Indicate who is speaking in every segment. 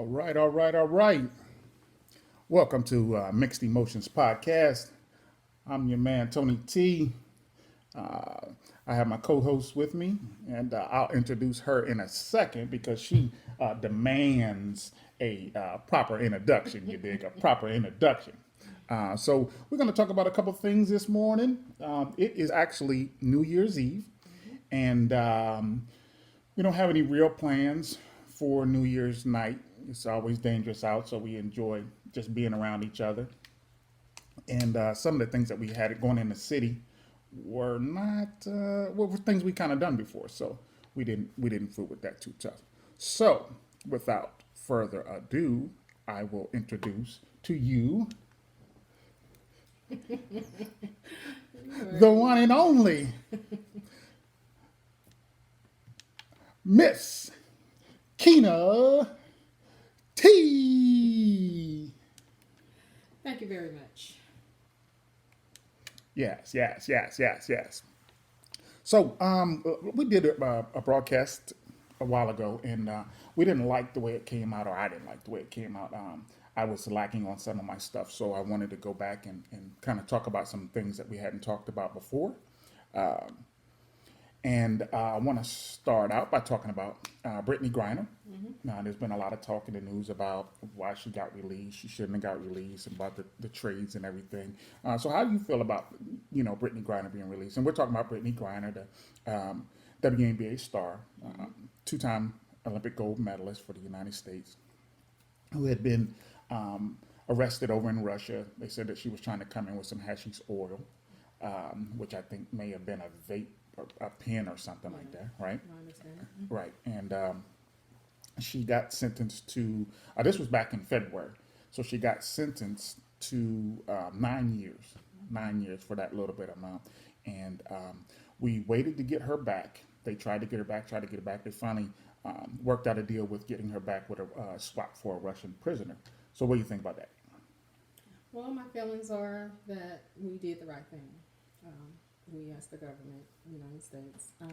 Speaker 1: All right. Welcome to Mixed Emotions Podcast. I'm your man, Tony T. Uh, I have my co host with me, and I'll introduce her in a second because she demands a proper introduction. You dig? A proper introduction. So, we're going to talk about a couple things this morning. It is actually New Year's Eve, and we don't have any real plans for New Year's night. It's always dangerous out, so we enjoy just being around each other. And some of the things that we had going in the city were not were things we kind of done before, so we didn't fool with that too tough. So, without further ado, I will introduce to you the one and only Miss Kina T.
Speaker 2: Thank you very much.
Speaker 1: Yes. So we did a broadcast a while ago, and we didn't like the way it came out, or I didn't like the way it came out. I was lacking on some of my stuff, so I wanted to go back and kind of talk about some things that we hadn't talked about before. And I want to start out by talking about Brittany Griner. Now, there's been a lot of talk in the news about why she got released. She shouldn't have got released, about the trades and everything. So, how do you feel about Brittany Griner being released? And we're talking about Brittany Griner, the WNBA star, two-time Olympic gold medalist for the United States, who had been arrested over in Russia. They said that she was trying to come in with some hashish oil, which I think may have been a vape or a pen or something like that, right?
Speaker 2: I understand.
Speaker 1: Right. And she got sentenced to, this was back in February. So she got sentenced to 9 years for that little bit amount. And we waited to get her back. They tried to get her back, They finally worked out a deal with getting her back with a swap for a Russian prisoner. So what do you think about that?
Speaker 2: Well, my feelings are that we did the right thing. We, as the government, United States, I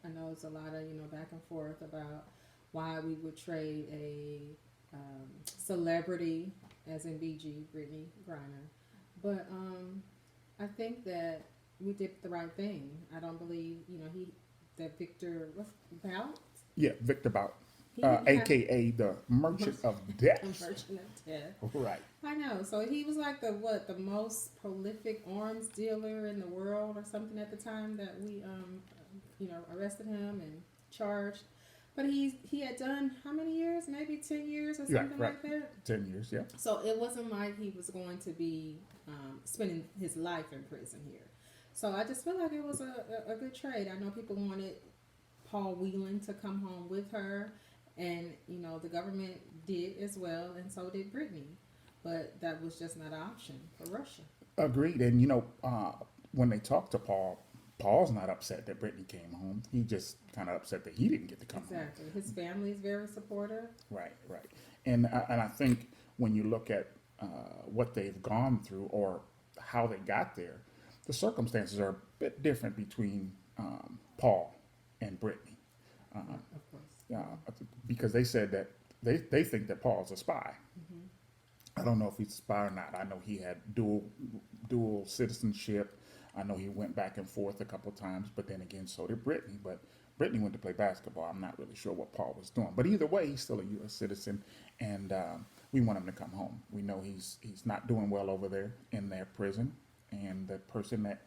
Speaker 2: know it's a lot of back and forth about why we would trade a celebrity, as in BG, Brittany Griner, but I think that we did the right thing. I don't believe that Victor Bout.
Speaker 1: Yeah, Victor Bout,
Speaker 2: He didn't have
Speaker 1: aka the Merchant of
Speaker 2: a
Speaker 1: Death.
Speaker 2: merchant of death.
Speaker 1: Right.
Speaker 2: I know. So he was like the most prolific arms dealer in the world or something at the time that we arrested him and charged. But he had done how many years? Maybe 10 years or something
Speaker 1: Right.
Speaker 2: like that.
Speaker 1: 10 years, yeah.
Speaker 2: So it wasn't like he was going to be spending his life in prison here. So I just feel like it was a good trade. I know people wanted Paul Whelan to come home with her, and the government did as well, and so did Brittany. But that was just not an option for Russia.
Speaker 1: Agreed. And when they talked to Paul, Paul's not upset that Brittany came home. He just kind of upset that he didn't get to come home.
Speaker 2: Exactly. His family is very supportive.
Speaker 1: Right. And I think when you look at what they've gone through or how they got there, the circumstances are a bit different between Paul and Brittany.
Speaker 2: Of course.
Speaker 1: Because they said that they think that Paul's a spy. I don't know if he's a spy or not. I know he had dual citizenship. I know he went back and forth a couple times, but then again, so did Brittany. But Brittany went to play basketball. I'm not really sure what Paul was doing. But either way, he's still a U.S. citizen, and we want him to come home. We know he's not doing well over there in their prison, and the person that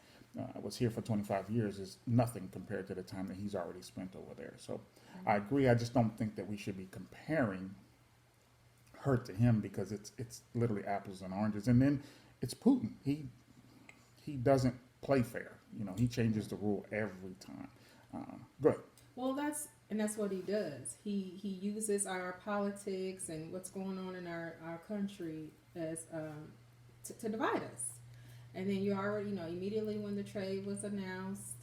Speaker 1: was here for 25 years is nothing compared to the time that he's already spent over there. So I agree. I just don't think that we should be comparing her to him because it's literally apples and oranges. And then it's Putin. He doesn't play fair. He changes the rule every time. Go ahead.
Speaker 2: Well, that's what he does. He uses our politics and what's going on in our country as to divide us. And then you already, immediately when the trade was announced,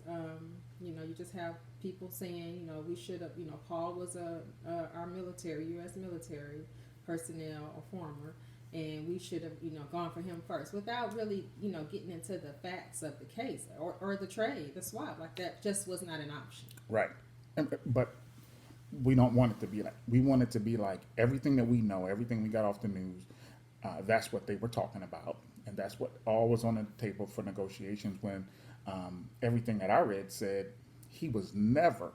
Speaker 2: you just have people saying, we should have, Paul was our military, U.S. military personnel or former, and we should have, gone for him first without really, getting into the facts of the case or the trade, the swap. Like that just was not an option.
Speaker 1: Right. But we don't want it to be like. We want it to be like everything that we know, everything we got off the news. That's what they were talking about, and that's what all was on the table for negotiations. When everything that I read said he was never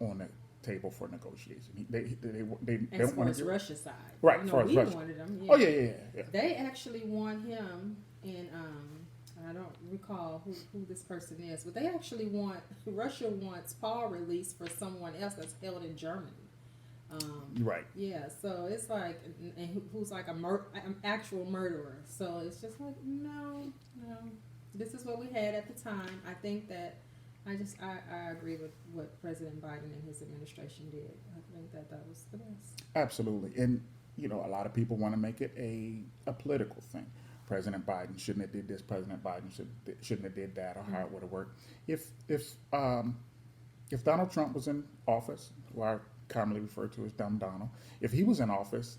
Speaker 1: on the table for negotiation. They
Speaker 2: As
Speaker 1: don't
Speaker 2: far
Speaker 1: want
Speaker 2: as
Speaker 1: to
Speaker 2: Russia's side,
Speaker 1: right.
Speaker 2: you
Speaker 1: As
Speaker 2: know,
Speaker 1: far as
Speaker 2: we
Speaker 1: Russia.
Speaker 2: wanted him.
Speaker 1: Oh
Speaker 2: Yeah.
Speaker 1: yeah.
Speaker 2: They actually want him in. I don't recall who this person is, but they actually want Russia wants Paul released for someone else that's held in Germany.
Speaker 1: Right.
Speaker 2: Yeah, so it's like, and who's like an actual murderer. So it's just like, no. This is what we had at the time. I think that I agree with what President Biden and his administration did. I think that was the best.
Speaker 1: Absolutely. And a lot of people want to make it a political thing. President Biden shouldn't have did this. President Biden shouldn't have did that, or how it would have worked. If Donald Trump was in office, who I commonly refer to as Dumb Donald, if he was in office,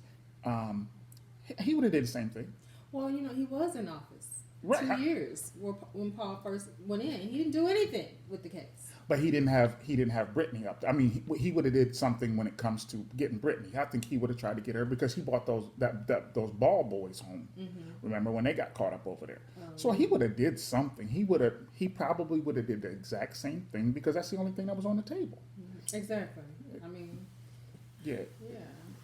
Speaker 1: he would have did the same thing.
Speaker 2: Well, he was in office
Speaker 1: Right.
Speaker 2: 2 years when Paul first went in. He didn't do anything with the case.
Speaker 1: But he didn't have Brittany up there. I mean, he would have did something when it comes to getting Brittany. I think he would have tried to get her because he brought those ball boys home. Mm-hmm. Remember when they got caught up over there? So he would have did something. He probably would have did the exact same thing because that's the only thing that was on the table.
Speaker 2: Mm-hmm. Exactly. I mean,
Speaker 1: yeah.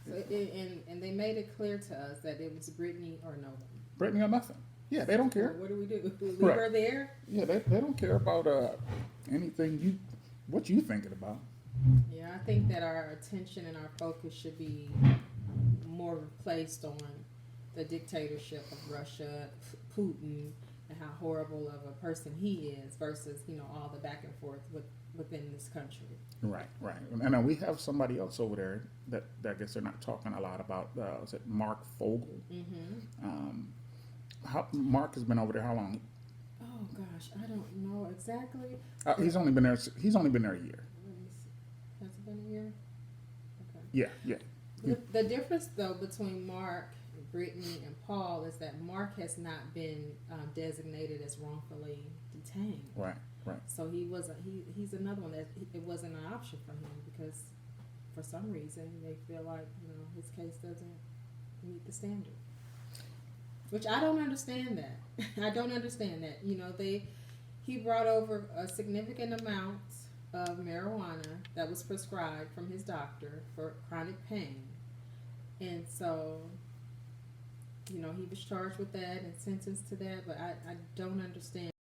Speaker 2: So and they made it clear to us that it was Brittany or no one.
Speaker 1: Brittany or nothing. Yeah, they don't care.
Speaker 2: So what do we do? Leave
Speaker 1: Right.
Speaker 2: her there?
Speaker 1: Yeah, they don't care about anything what you thinking about.
Speaker 2: Yeah, I think that our attention and our focus should be more placed on the dictatorship of Russia, Putin, and how horrible of a person he is versus, all the back and forth within this country.
Speaker 1: Right. And we have somebody else over there that I guess they're not talking a lot about. Is it Mark Fogel?
Speaker 2: Mm-hmm.
Speaker 1: Mark has been over there how long?
Speaker 2: Oh gosh, I don't know exactly.
Speaker 1: He's only been there a year.
Speaker 2: Let me see. Has it been a year? Okay.
Speaker 1: Yeah.
Speaker 2: The difference, though, between Mark, Brittany, and Paul is that Mark has not been designated as wrongfully detained.
Speaker 1: Right.
Speaker 2: So he wasn't. He's another one that it wasn't an option for him because, for some reason, they feel like his case doesn't meet the standard. Which I don't understand that. I don't understand that. He brought over a significant amount of marijuana that was prescribed from his doctor for chronic pain. And so, he was charged with that and sentenced to that, but I don't understand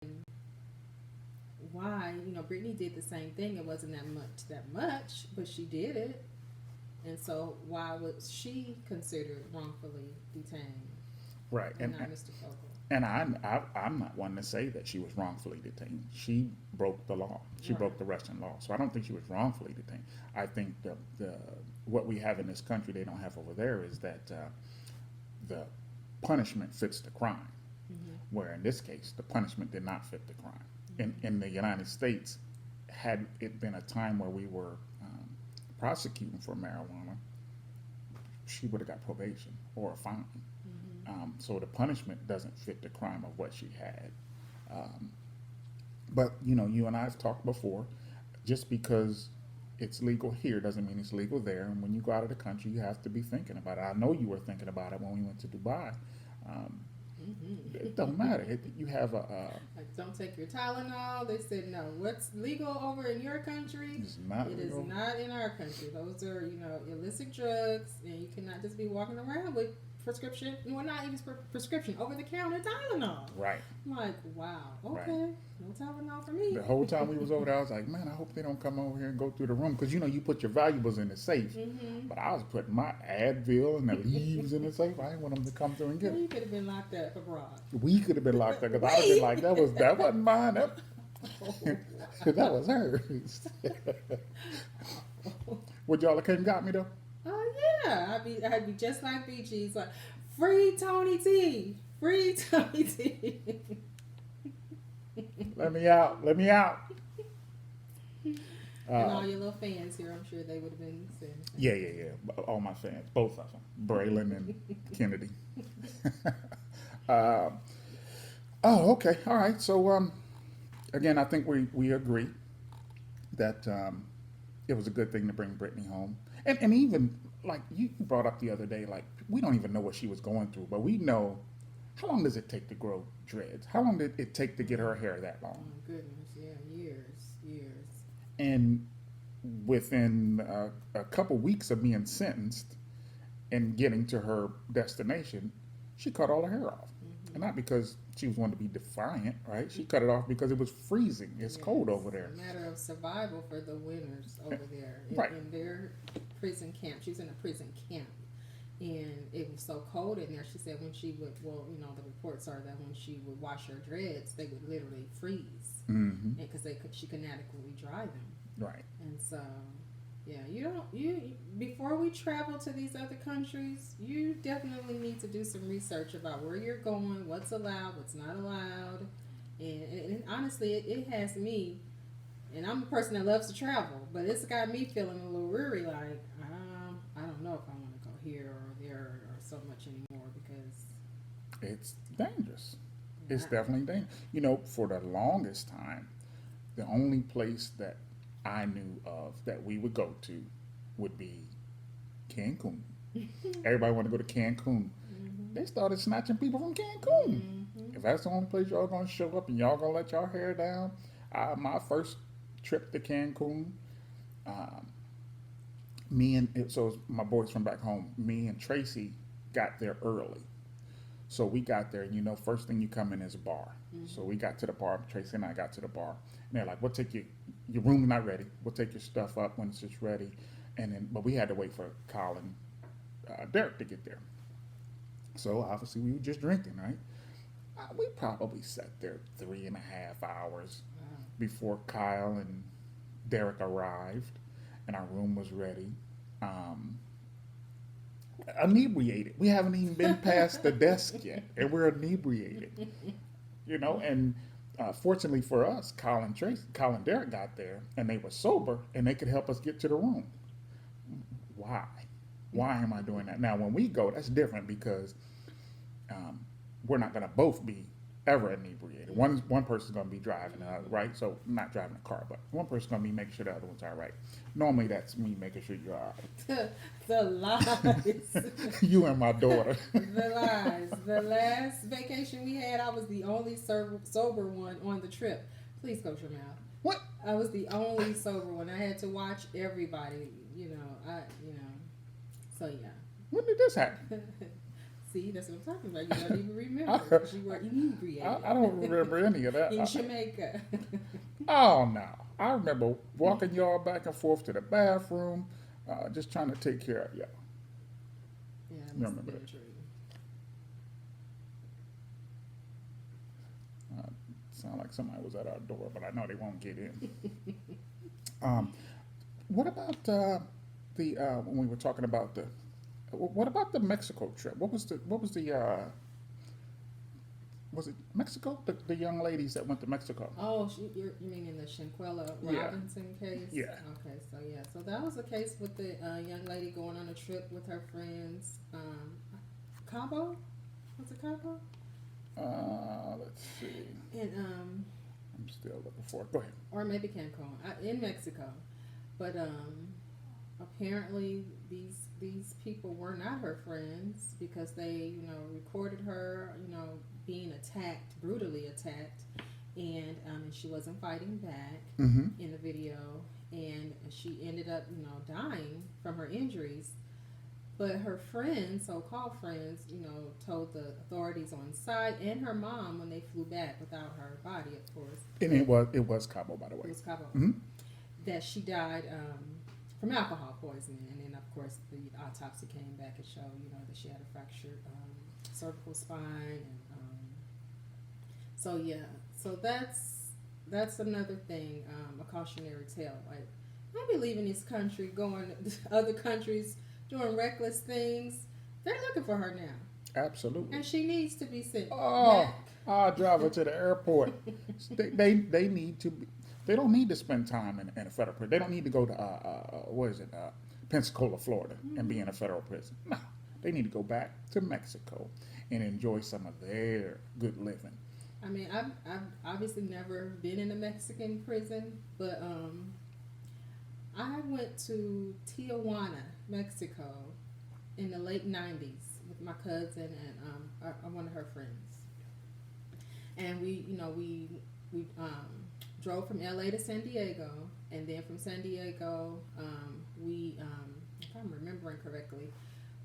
Speaker 2: why. Brittany did the same thing. It wasn't that much, but she did it. And so why was she considered wrongfully detained?
Speaker 1: Right.
Speaker 2: And not Mr. Fogel.
Speaker 1: And I'm not one to say that she was wrongfully detained. She broke the law. She
Speaker 2: Right.
Speaker 1: broke the Russian law. So I don't think she was wrongfully detained. I think the what we have in this country they don't have over there is that the punishment fits the crime.
Speaker 2: Mm-hmm.
Speaker 1: Where in this case the punishment did not fit the crime. In the United States, had it been a time where we were prosecuting for marijuana, she would have got probation or a fine. So the punishment doesn't fit the crime of what she had. But you and I have talked before. Just because it's legal here doesn't mean it's legal there. And when you go out of the country, you have to be thinking about it. I know you were thinking about it when we went to Dubai. It don't matter. You have
Speaker 2: Like, don't take your Tylenol. They said no. What's legal over in your country?
Speaker 1: it's not
Speaker 2: It is
Speaker 1: legal.
Speaker 2: not in our country. Those are, illicit drugs, and you cannot just be walking around with prescription. Well, not even prescription, over the counter Tylenol.
Speaker 1: Right.
Speaker 2: I'm like, wow, okay,
Speaker 1: Right.
Speaker 2: no Tylenol for me.
Speaker 1: The whole time we was over there, I was like, man, I hope they don't come over here and go through the room because you put your valuables in the safe.
Speaker 2: Mm-hmm.
Speaker 1: But I was putting my Advil and the leaves in the safe. I didn't want them to come through and get it.
Speaker 2: You could have been locked up abroad.
Speaker 1: We could have been locked up because I'd have been like, that wasn't mine. That was hers. Would y'all have came and got me though?
Speaker 2: Oh yeah, I'd be just like BG's, like, free Tony T, free Tony T.
Speaker 1: Let me out.
Speaker 2: And all your little fans here, I'm sure they would have been saying.
Speaker 1: Yeah. All my fans, both of them, Braylon and Kennedy. Okay, all right. So again, I think we agree that it was a good thing to bring Brittany home. And even like you brought up the other day, like we don't even know what she was going through, but we know how long does it take to grow dreads? How long did it take to get her hair that
Speaker 2: Oh
Speaker 1: long?
Speaker 2: goodness, yeah, years.
Speaker 1: And within a couple weeks of being sentenced and getting to her destination, she cut all her hair off. And not because she was wanting to be defiant, right? She cut it off because it was freezing. It's cold over there.
Speaker 2: A matter of survival for the winners over there
Speaker 1: Right.
Speaker 2: in their prison camp. She was in a prison camp, and it was so cold in there. She said when she would, well, you know, the reports are that when she would wash her dreads, they would literally freeze,
Speaker 1: Mm-hmm.
Speaker 2: because she could not adequately dry them.
Speaker 1: Right.
Speaker 2: And so, yeah, you before we travel to these other countries, you definitely need to do some research about where you're going, what's allowed, what's not allowed, and honestly, it has me. And I'm a person that loves to travel, but it's got me feeling a little weary. Like I don't know if I want to go here or there or so much anymore because
Speaker 1: It's dangerous. It's
Speaker 2: I-
Speaker 1: definitely dangerous. You know, for the longest time, the only place that I knew of that we would go to would be Cancun. Everybody wanted to go to Cancun. They started snatching people from Cancun. If that's the only place y'all gonna show up and y'all gonna let y'all hair down, my first trip to Cancun, um, so it was my boys from back home. Me and Tracy got there early, so we got there. You know, first thing you come in is a bar. So we got to the bar. Tracy and I got to the bar, and they're like, "We'll take you. Your room's not ready. We'll take your stuff up when it's just ready." And then, but we had to wait for Colin, Derek to get there. So obviously we were just drinking, right? We probably sat there 3.5 hours
Speaker 2: wow.
Speaker 1: before Kyle and Derek arrived, and our room was ready. Um, Inebriated. We haven't even been past the desk yet, and we're inebriated. You know, and fortunately for us, Kyle and Derek got there, and they were sober, and they could help us get to the room. Why? Why am I doing that? Now, when we go, that's different because um, we're not going to both be ever inebriated. One person's going to be driving, right? So not driving a car, but one person's going to be making sure the other one's all right. Normally, that's me making sure you're all right.
Speaker 2: The lies.
Speaker 1: You and my daughter.
Speaker 2: The lies. The last vacation we had, I was the only sober one on the trip. Please coach your mouth.
Speaker 1: What?
Speaker 2: I was the only sober one. I had to watch everybody. So yeah.
Speaker 1: When did this happen?
Speaker 2: See, that's what I'm talking about. You don't even remember because you were inebriated.
Speaker 1: I don't remember any of that.
Speaker 2: In Jamaica.
Speaker 1: Oh no! I remember walking y'all back and forth to the bathroom, just trying to take care of y'all.
Speaker 2: Yeah, that
Speaker 1: You
Speaker 2: must
Speaker 1: remember
Speaker 2: have been
Speaker 1: that.
Speaker 2: true.
Speaker 1: Sound like somebody was at our door, but I know they won't get in. What about when we were talking about what about the Mexico trip? What was the was it Mexico? The young ladies that went to Mexico.
Speaker 2: Oh, you mean in the Shanquella
Speaker 1: Yeah.
Speaker 2: Robinson case?
Speaker 1: Yeah.
Speaker 2: Okay, so that was a case with the young lady going on a trip with her friends. Cabo? Was it Cabo?
Speaker 1: Let's see.
Speaker 2: And
Speaker 1: I'm still looking for it. Go ahead.
Speaker 2: or maybe Cancun in Mexico, but apparently these people were not her friends because they recorded her being attacked, brutally attacked, and she wasn't fighting back
Speaker 1: Mm-hmm.
Speaker 2: in the video, and she ended up dying from her injuries. But her friends, so-called friends, told the authorities on site and her mom when they flew back without her body, of course.
Speaker 1: And it was Cabo, by the
Speaker 2: It
Speaker 1: way.
Speaker 2: was Cabo.
Speaker 1: Mm-hmm.
Speaker 2: That she died from alcohol poisoning, and then of course the autopsy came back and showed that she had a fractured cervical spine, and so that's another thing, a cautionary tale. Like, I be leaving this country, going to other countries, doing reckless things. They're looking for her now,
Speaker 1: Absolutely.
Speaker 2: and she needs to be sent
Speaker 1: Oh,
Speaker 2: back.
Speaker 1: I'll drive her to the airport. They need to. They don't need to spend time in a federal prison. They don't need to go to what is it, Pensacola, Florida, and be in a federal prison. No, they need to go back to Mexico and enjoy some of their good living.
Speaker 2: I mean, I've obviously never been in a Mexican prison, but I went to Tijuana, Mexico, in the late '90s with my cousin and one of her friends, and we drove from LA to San Diego, and then from San Diego, if I'm remembering correctly,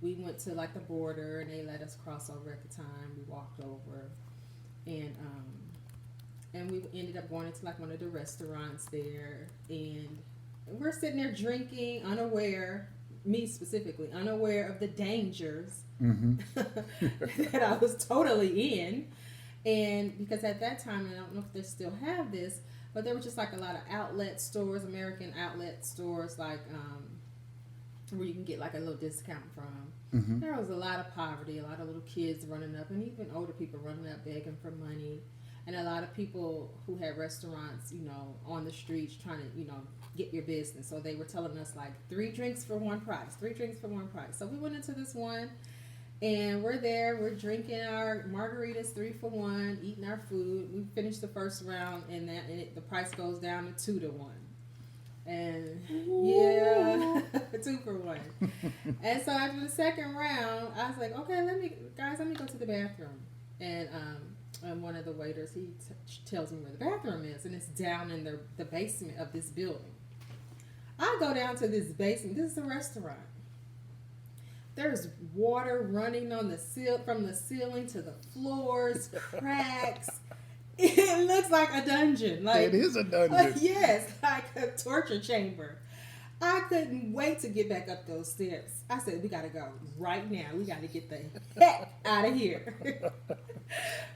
Speaker 2: we went to like the border, and they let us cross over at the time. We walked over, and we ended up going into like one of the restaurants there, and we're sitting there drinking, unaware, me specifically, unaware of the dangers
Speaker 1: Mm-hmm.
Speaker 2: that I was totally in. And because at that time, and I don't know if they still have this, but there were just like a lot of outlet stores, American outlet stores, like where you can get like a little discount from.
Speaker 1: Mm-hmm.
Speaker 2: There was a lot of poverty, a lot of little kids running up, and even older people running up begging for money, and a lot of people who had restaurants, on the streets trying to, get your business. So they were telling us like 3 drinks for one price, 3 drinks for one price. So we went into this one, and we're there, we're drinking our margaritas 3 for 1, eating our food. We finished the first round, and the price goes down to 2 to 1. And yeah, 2 for 1. And so after the second round, I was like, okay, let me go to the bathroom. And one of the waiters, he tells me where the bathroom is, and it's down in the basement of this building. I go down to this basement. This is a restaurant. There's water running on from the ceiling to the floors, cracks. It looks like a dungeon. Like
Speaker 1: It is a dungeon.
Speaker 2: yes, like a torture chamber. I couldn't wait to get back up those steps. I said, we gotta go right now. We gotta get the heck out of here.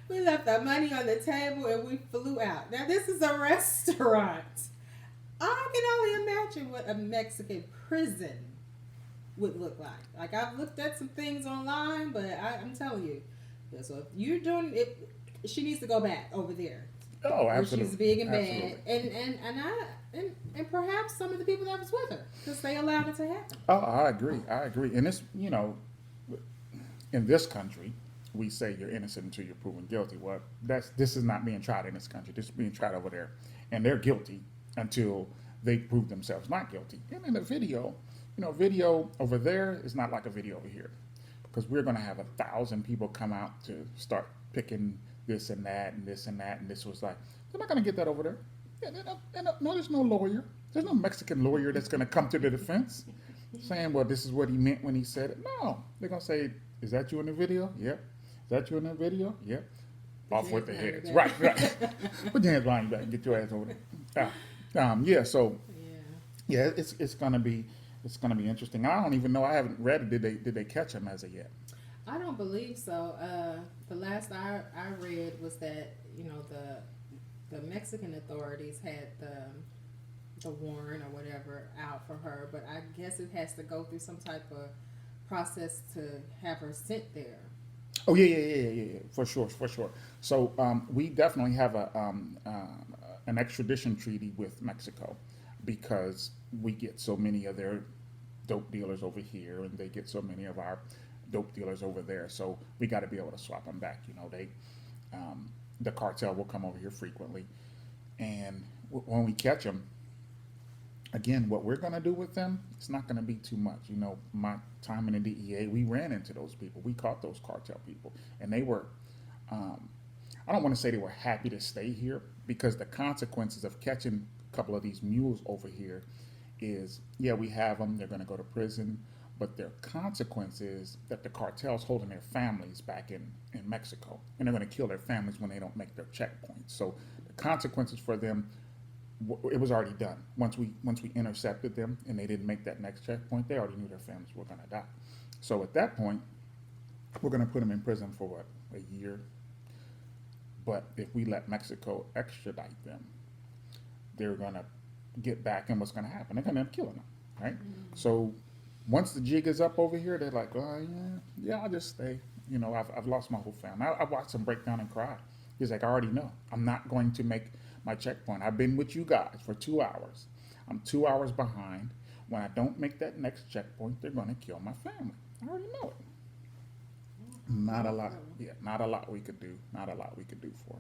Speaker 2: We left our money on the table and we flew out. Now this is a restaurant. I can only imagine what a Mexican prison would look like. Like, I've looked at some things online, but I'm telling you. Yeah, so if you're doing it, she needs to go back over there.
Speaker 1: Oh,
Speaker 2: Where
Speaker 1: absolutely.
Speaker 2: she's big and
Speaker 1: Absolutely.
Speaker 2: bad, and perhaps some of the people that was with her, because they allowed it to happen.
Speaker 1: Oh, I agree. I agree. And it's, in this country, we say you're innocent until you're proven guilty. Well, this is not being tried in this country. This is being tried over there, and they're guilty until they prove themselves not guilty. And in the video, video over there is not like a video over here, because we're going to have 1,000 people come out to start picking this and that and this and that, and this was like, they're not going to get that over there. Yeah, no, there's no lawyer. There's no Mexican lawyer that's going to come to the defense saying, well, this is what he meant when he said it. No, they're going to say, is that you in the video? Yep. Is that you in the video? Yep. Off with the heads. Right. Put your hands behind your back and get your ass over there. Yeah. So
Speaker 2: Yeah.
Speaker 1: yeah, it's gonna be interesting. I don't even know. I haven't read it. Did they catch him as of yet?
Speaker 2: I don't believe so. The last I read was that the Mexican authorities had the warrant or whatever out for her, but I guess it has to go through some type of process to have her sent there.
Speaker 1: Oh yeah, for sure. So we definitely have an extradition treaty with Mexico because we get so many of their dope dealers over here, and they get so many of our dope dealers over there. So we got to be able to swap them back. The cartel will come over here frequently, and when we catch them, again, what we're going to do with them, it's not going to be too much. My time in the DEA, we ran into those people. We caught those cartel people, and they were, I don't want to say they were happy to stay here, because the consequences of catching a couple of these mules over here is, yeah, we have them, they're going to go to prison, but their consequence is that the cartel's holding their families back in Mexico, and they're going to kill their families when they don't make their checkpoints. So the consequences for them, it was already done. Once we intercepted them and they didn't make that next checkpoint, they already knew their families were going to die. So at that point, we're going to put them in prison for what, a year? But if we let Mexico extradite them, they're going to get back, and what's going to happen? They're going to end up killing them, right? So once the jig is up over here, they're like, oh yeah, I'll just stay. I've lost my whole family. I watched them break down and cry. He's like, I already know. I'm not going to make my checkpoint. I've been with you guys for 2 hours. I'm 2 hours behind. When I don't make that next checkpoint, they're going to kill my family. I already know it. Not a lot. Yeah, not a lot we could do. Not a lot we could do for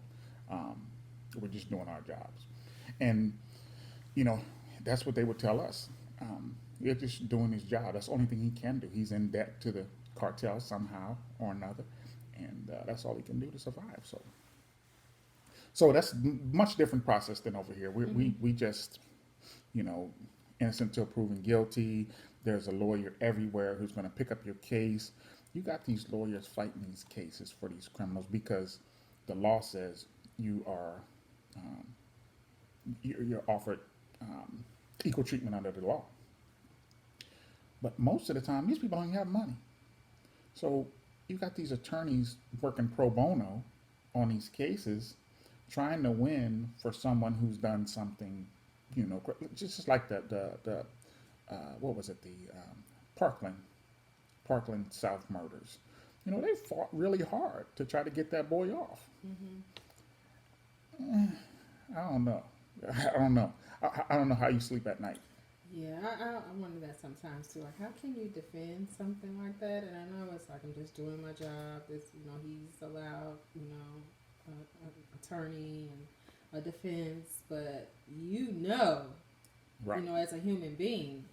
Speaker 1: them. We're just doing our jobs. And, that's what they would tell us. He's just doing his job. That's the only thing he can do. He's in debt to the cartel somehow or another, and that's all he can do to survive. So that's much different process than over here. We just, you know, innocent till proven guilty. There's a lawyer everywhere who's going to pick up your case. You got these lawyers fighting these cases for these criminals because the law says you are um, you're offered um, equal treatment under the law. But most of the time, these people don't have money. So you got these attorneys working pro bono on these cases, trying to win for someone who's done something, just like the what was it, the Parkland Parkland South murders. They fought really hard to try to get that boy off. I don't know. I don't know. I don't know how you sleep at night.
Speaker 2: Yeah, I wonder that sometimes too. Like, how can you defend something like that? And I know it's like I'm just doing my job. It's he's allowed attorney and a defense, but
Speaker 1: Right.
Speaker 2: as a human being.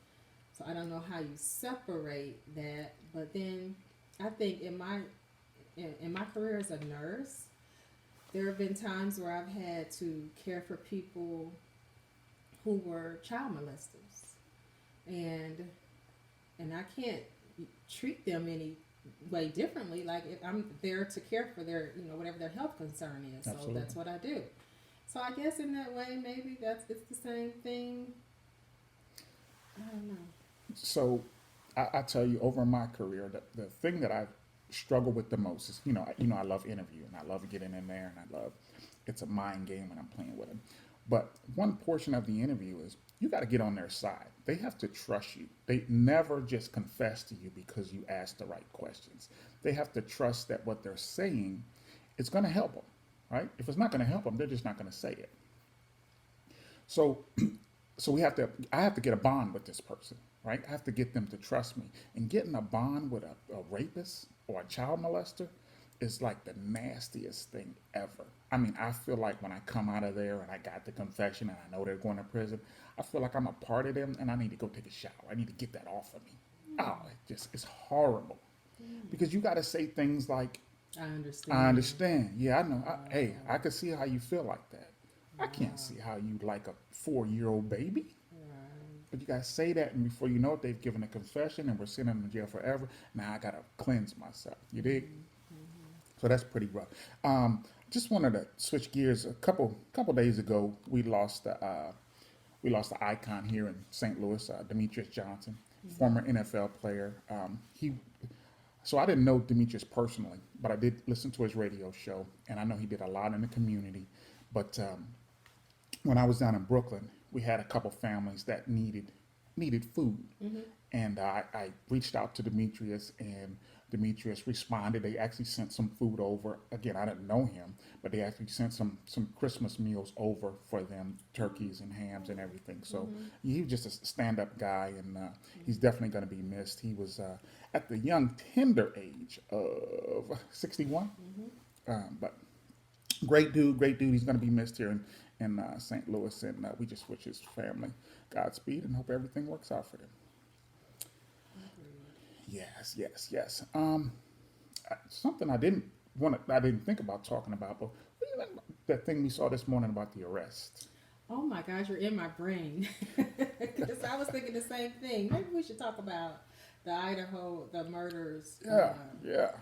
Speaker 2: So I don't know how you separate that. But then I think in my career as a nurse, there have been times where I've had to care for people who were child molesters, and I can't treat them any way differently. Like, if I'm there to care for their whatever their health concern is, so
Speaker 1: Absolutely.
Speaker 2: that's what I do. So I guess in that way, maybe it's the same thing. I don't know.
Speaker 1: So I tell you, over my career, the thing that I've struggled with the most is, I love interviewing. I love getting in there, and it's a mind game when I'm playing with them. But one portion of the interview is you got to get on their side. They have to trust you. They never just confess to you because you asked the right questions. They have to trust that what they're saying is going to help them, right? If it's not going to help them, they're just not going to say it. So, so I have to get a bond with this person, right? I have to get them to trust me. And getting a bond with a rapist or a child molester is like the nastiest thing ever. I mean, I feel like when I come out of there and I got the confession and I know they're going to prison, I feel like I'm a part of them and I need to go take a shower. I need to get that off of me. Oh, it's horrible. Because you got to say things like,
Speaker 2: I understand.
Speaker 1: I understand. Yeah, I know. Hey, I can see how you feel like that. I can't see how you like a 4-year-old baby.
Speaker 2: Right.
Speaker 1: But you gotta say that, and before you know it, they've given a confession, and we're sending them to jail forever. Now I gotta cleanse myself. You dig? So that's pretty rough. Just wanted to switch gears. A couple days ago, we lost the icon here in St. Louis, Demetrius Johnson, former NFL player. So I didn't know Demetrius personally, but I did listen to his radio show, and I know he did a lot in the community. But when I was down in Brooklyn, we had a couple families that needed food, and I reached out to Demetrius, and Demetrius responded. They actually sent some food over. Again, I didn't know him, but they actually sent some Christmas meals over for them, turkeys and hams and everything. So he was just a stand-up guy, and he's definitely going to be missed. He was at the young, tender age of 61, but great dude, great dude. He's going to be missed here in St. Louis, and we just wish his family Godspeed and hope everything works out for them. Yes, yes, yes. Something I didn't think about talking about, but what do you think about that thing we saw this morning about the arrest?
Speaker 2: Oh my gosh, you're in my brain. Because I was thinking the same thing. Maybe we should talk about the murders.
Speaker 1: Yeah, yeah.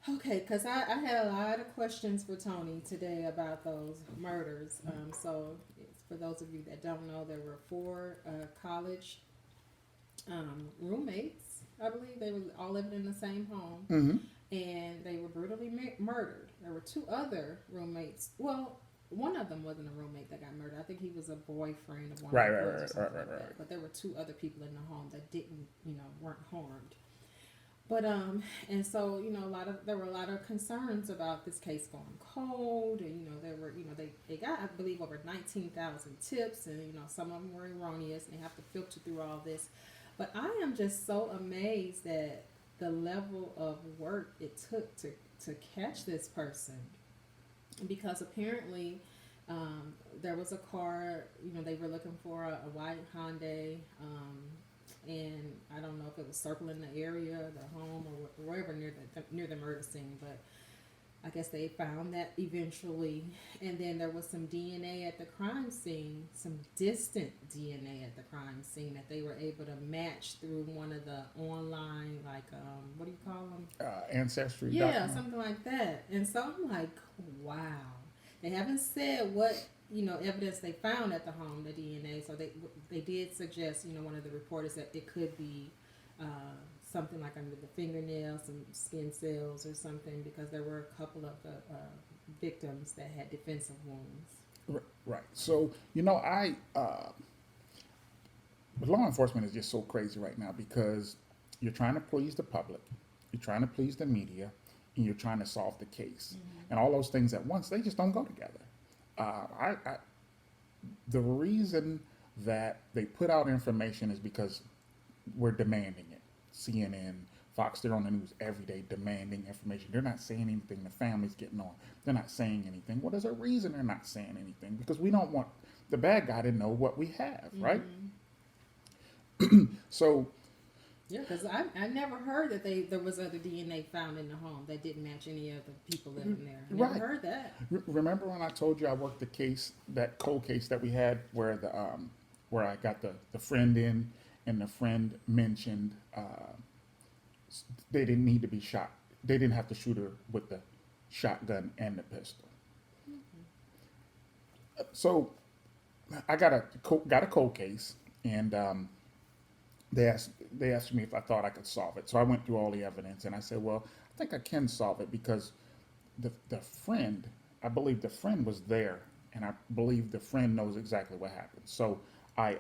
Speaker 2: Okay, because I had a lot of questions for Tony today about those murders. So, for those of you that don't know, there were 4 college roommates. I believe they were all living in the same home, and they were brutally murdered. There were 2 other roommates. Well, one of them wasn't a roommate that got murdered. I think he was a boyfriend of one of the girls or something like that. But there were 2 other people in the home that weren't harmed. But and so there were a lot of concerns about this case going cold, and there were they got, I believe, over 19,000 tips, and some of them were erroneous, and they have to filter through all this. But I am just so amazed at the level of work it took to catch this person, because apparently there was a car, they were looking for a white Hyundai, and I don't know if it was circling the area, the home, or wherever near the murder scene, but I guess they found that eventually. And then there was some DNA at the crime scene, some distant DNA at the crime scene that they were able to match through one of the online, like, what do you call them?
Speaker 1: Ancestry.
Speaker 2: Yeah, something like that. And so I'm like, wow. They haven't said what evidence they found at the home, the DNA. So they did suggest, one of the reporters, that it could be something like under the fingernails, some skin cells or something, because there were a couple of the victims that had defensive wounds.
Speaker 1: Right. So law enforcement is just so crazy right now because you're trying to please the public, you're trying to please the media, and you're trying to solve the case. And all those things at once, they just don't go together. The reason that they put out information is because we're demanding it. CNN, Fox, they're on the news every day demanding information. They're not saying anything. The family's getting on. They're not saying anything. Well, there's a reason they're not saying anything, because we don't want the bad guy to know what we have, right? So
Speaker 2: Yeah, because I never heard that there was other DNA found in the home that didn't match any of the people living there. I never
Speaker 1: Right.
Speaker 2: heard that.
Speaker 1: Remember when I told you I worked the case, that cold case that we had, where where I got the friend in, and the friend mentioned they didn't need to be shot. They didn't have to shoot her with the shotgun and the pistol. So I got a cold case, and they asked me if I thought I could solve it. So I went through all the evidence, and I said, well, I think I can solve it, because the friend, I believe the friend was there, and I believe the friend knows exactly what happened. So I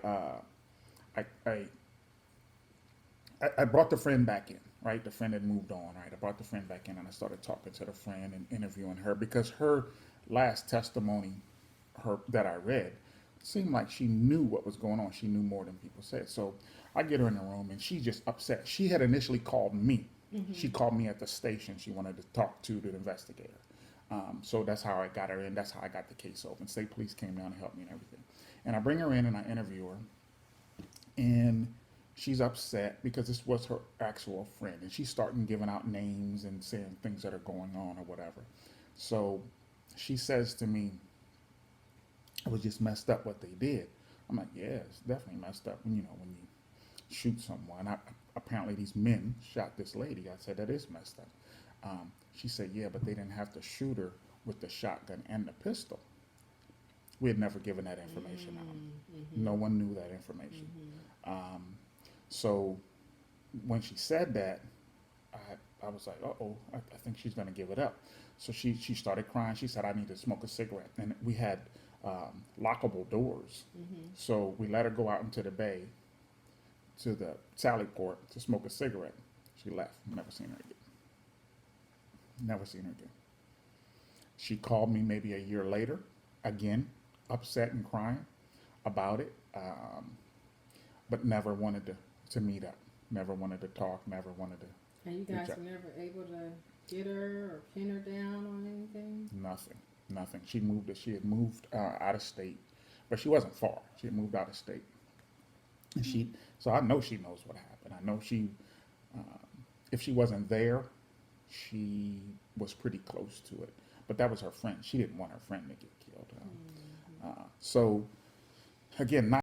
Speaker 1: brought the friend back in, right? The friend had moved on, right? I brought the friend back in, and I started talking to the friend and interviewing her, because her last testimony, that I read, seemed like she knew what was going on. She knew more than people said. So I get her in the room, and she's just upset. She had initially called me. She called me at the station. She wanted to talk to the investigator. So that's how I got her in. That's how I got the case open. State police came down and helped me and everything. And I bring her in and I interview her. And she's upset because this was her actual friend. And she's starting giving out names and saying things that are going on or whatever. So she says to me, it was just messed up what they did. I'm like, yeah, it's definitely messed up when you shoot someone. Apparently these men shot this lady. I said, that is messed up. She said, yeah, but they didn't have to shoot her with the shotgun and the pistol. We had never given that information out. No one knew that information. So when she said that, I was like, uh-oh, I think she's going to give it up. So she started crying. She said, I need to smoke a cigarette. And we had lockable doors. So we let her go out into the bay to the Sally Port to smoke a cigarette. She left. Never seen her again. Never seen her again. She called me maybe a year later, again, upset and crying about it, but never wanted to meet up. Never wanted to talk. Never wanted to.
Speaker 2: And you guys were never able to get her or pin her down on anything?
Speaker 1: Nothing. She had moved out of state, but she wasn't far. She had moved out of state. And so I know she knows what happened. I know if she wasn't there, she was pretty close to it. But that was her friend. She didn't want her friend to get killed. So again, not